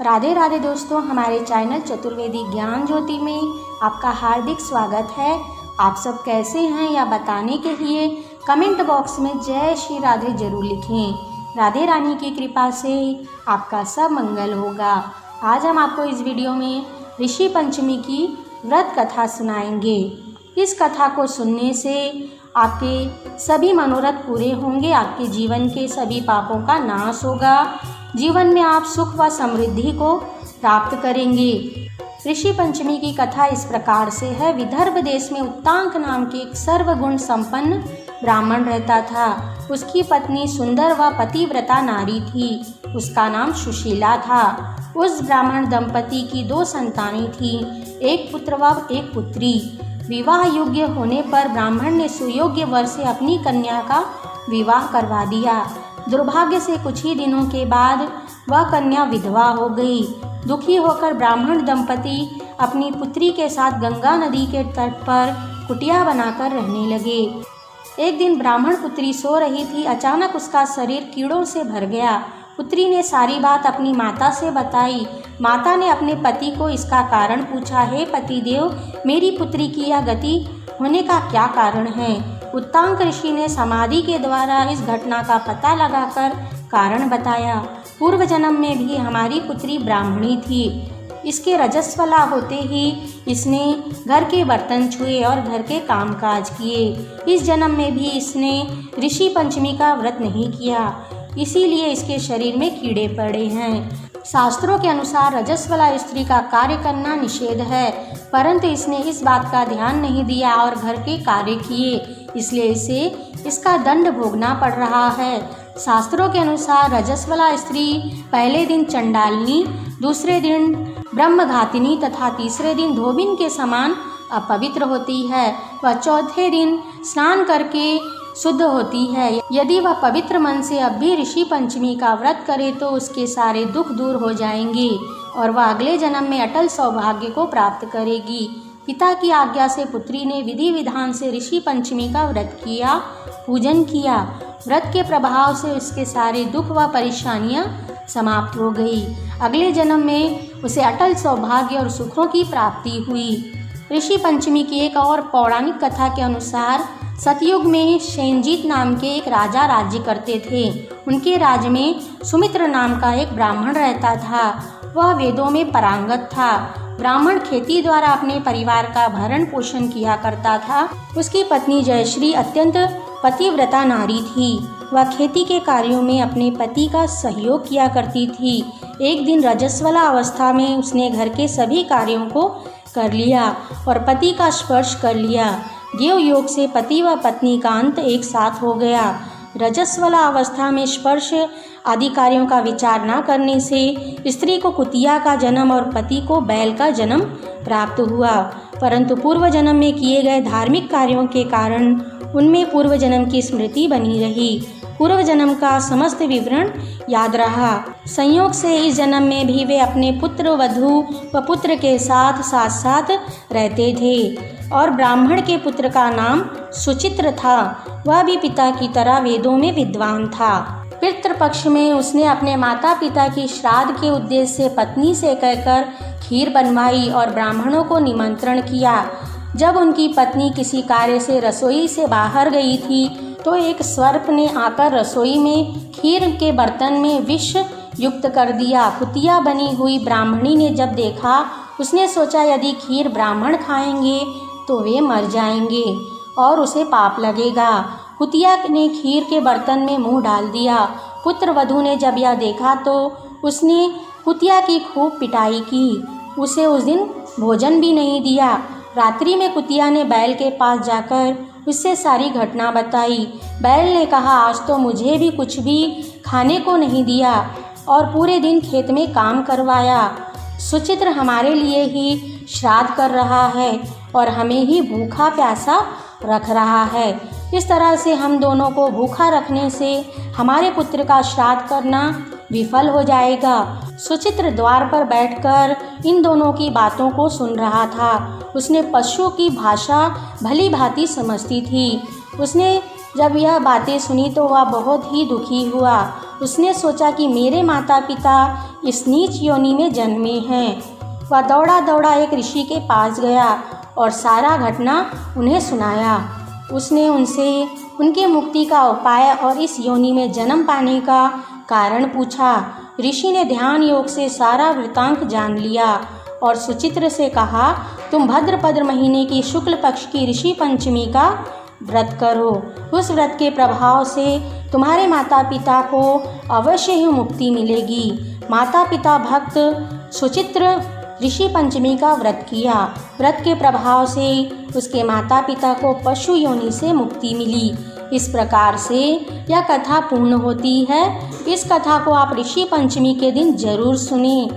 राधे राधे दोस्तों, हमारे चैनल चतुर्वेदी ज्ञान ज्योति में आपका हार्दिक स्वागत है। आप सब कैसे हैं या बताने के लिए कमेंट बॉक्स में जय श्री राधे जरूर लिखें। राधे रानी की कृपा से आपका सब मंगल होगा। आज हम आपको इस वीडियो में ऋषि पंचमी की व्रत कथा सुनाएंगे। इस कथा को सुनने से आपके सभी मनोरथ पूरे होंगे, आपके जीवन के सभी पापों का नाश होगा, जीवन में आप सुख व समृद्धि को प्राप्त करेंगे। ऋषि पंचमी की कथा इस प्रकार से है। विदर्भ देश में उत्तांक नाम के एक सर्वगुण संपन्न ब्राह्मण रहता था। उसकी पत्नी सुंदर व पतिव्रता नारी थी। उसका नाम सुशीला था। उस ब्राह्मण दंपति की 2 संतानें थीं, एक पुत्र व एक पुत्री। विवाह योग्य होने पर ब्राह्मण ने सुयोग्य वर से अपनी कन्या का विवाह करवा दिया। दुर्भाग्य से कुछ ही दिनों के बाद वह कन्या विधवा हो गई। दुखी होकर ब्राह्मण दंपति अपनी पुत्री के साथ गंगा नदी के तट पर कुटिया बनाकर रहने लगे। एक दिन ब्राह्मण पुत्री सो रही थी। अचानक उसका शरीर कीड़ों से भर गया। पुत्री ने सारी बात अपनी माता से बताई। माता ने अपने पति को इसका कारण पूछा। हे पतिदेव, मेरी पुत्री की यह गति होने का क्या कारण है? उत्तांक ऋषि ने समाधि के द्वारा इस घटना का पता लगाकर कारण बताया। पूर्व जन्म में भी हमारी पुत्री ब्राह्मणी थी। इसके रजस्वला होते ही इसने घर के बर्तन छुए और घर के कामकाज किए। इस जन्म में भी इसने ऋषि पंचमी का व्रत नहीं किया, इसीलिए इसके शरीर में कीड़े पड़े हैं। शास्त्रों के अनुसार रजस्वला स्त्री का कार्य करना निषेध है, परंतु इसने इस बात का ध्यान नहीं दिया और घर के कार्य किए, इसलिए इसे इसका दंड भोगना पड़ रहा है। शास्त्रों के अनुसार रजस्वला स्त्री पहले दिन चंडालिनी, दूसरे दिन ब्रह्मघातिनी तथा तीसरे दिन धोबिन के समान अपवित्र होती है। वह चौथे दिन स्नान करके शुद्ध होती है। यदि वह पवित्र मन से अब भी ऋषि पंचमी का व्रत करे तो उसके सारे दुख दूर हो जाएंगे और वह अगले जन्म में अटल सौभाग्य को प्राप्त करेगी। पिता की आज्ञा से पुत्री ने विधि विधान से ऋषि पंचमी का व्रत किया, पूजन किया। व्रत के प्रभाव से उसके सारे दुख व परेशानियां समाप्त हो गई। अगले जन्म में उसे अटल सौभाग्य और सुखों की प्राप्ति हुई। ऋषि पंचमी की एक और पौराणिक कथा के अनुसार सतयुग में सेनजीत नाम के एक राजा राज्य करते थे। उनके राज्य में सुमित्र नाम का एक ब्राह्मण रहता था। वह वेदों में पारंगत था। ब्राह्मण खेती द्वारा अपने परिवार का भरण पोषण किया करता था। उसकी पत्नी जयश्री अत्यंत पतिव्रता नारी थी। वह खेती के कार्यों में अपने पति का सहयोग किया करती थी। एक दिन रजस्वला अवस्था में उसने घर के सभी कार्यों को कर लिया और पति का स्पर्श कर लिया। देव योग से पति व पत्नी का अंत एक साथ हो गया। रजस्वला अवस्था में स्पर्श आदि कार्यों का विचार न करने से स्त्री को कुतिया का जन्म और पति को बैल का जन्म प्राप्त हुआ, परंतु पूर्व जन्म में किए गए धार्मिक कार्यों के कारण उनमें पूर्व जन्म की स्मृति बनी रही। पूर्व जन्म का समस्त विवरण याद रहा। संयोग से इस जन्म में भी वे अपने पुत्र वधू व पुत्र के साथ साथ साथ रहते थे और ब्राह्मण के पुत्र का नाम सुचित्र था। वह भी पिता की तरह वेदों में विद्वान था। पितृपक्ष में उसने अपने माता पिता की श्राद्ध के उद्देश्य से पत्नी से कहकर खीर बनवाई और ब्राह्मणों को निमंत्रण किया। जब उनकी पत्नी किसी कार्य से रसोई से बाहर गई थी तो एक सर्प ने आकर रसोई में खीर के बर्तन में विष युक्त कर दिया। कुतिया बनी हुई ब्राह्मणी ने जब देखा, उसने सोचा यदि खीर ब्राह्मण खाएंगे तो वे मर जाएंगे और उसे पाप लगेगा। कुतिया ने खीर के बर्तन में मुंह डाल दिया। पुत्र वधू ने जब यह देखा तो उसने कुतिया की खूब पिटाई की। उसे उस दिन भोजन भी नहीं दिया। रात्रि में कुतिया ने बैल के पास जाकर उससे सारी घटना बताई। बैल ने कहा, आज तो मुझे भी कुछ भी खाने को नहीं दिया और पूरे दिन खेत में काम करवाया। सुचित्र हमारे लिए ही श्राद्ध कर रहा है और हमें ही भूखा प्यासा रख रहा है। इस तरह से हम दोनों को भूखा रखने से हमारे पुत्र का श्राद्ध करना विफल हो जाएगा। सुचित्र द्वार पर बैठकर इन दोनों की बातों को सुन रहा था। उसने पशुओं की भाषा भली भांति समझती थी। उसने जब यह बातें सुनी तो वह बहुत ही दुखी हुआ। उसने सोचा कि मेरे माता पिता इस नीच योनि में जन्मे हैं। वह दौड़ा दौड़ा एक ऋषि के पास गया और सारा घटना उन्हें सुनाया। उसने उनसे उनकी मुक्ति का उपाय और इस योनि में जन्म पाने का कारण पूछा। ऋषि ने ध्यान योग से सारा वृतांत जान लिया और सुचित्र से कहा, तुम भाद्रपद महीने की शुक्ल पक्ष की ऋषि पंचमी का व्रत करो। उस व्रत के प्रभाव से तुम्हारे माता पिता को अवश्य ही मुक्ति मिलेगी। माता पिता भक्त सुचित्र ऋषि पंचमी का व्रत किया। व्रत के प्रभाव से उसके माता पिता को पशु योनि से मुक्ति मिली। इस प्रकार से यह कथा पूर्ण होती है। इस कथा को आप ऋषि पंचमी के दिन जरूर सुनें।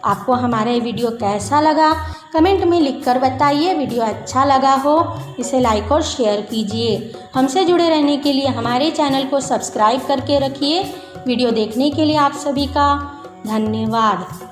आपको हमारा ये वीडियो कैसा लगा कमेंट में लिखकर बताइए। वीडियो अच्छा लगा हो इसे लाइक और शेयर कीजिए। हमसे जुड़े रहने के लिए हमारे चैनल को सब्सक्राइब करके रखिए। वीडियो देखने के लिए आप सभी का धन्यवाद।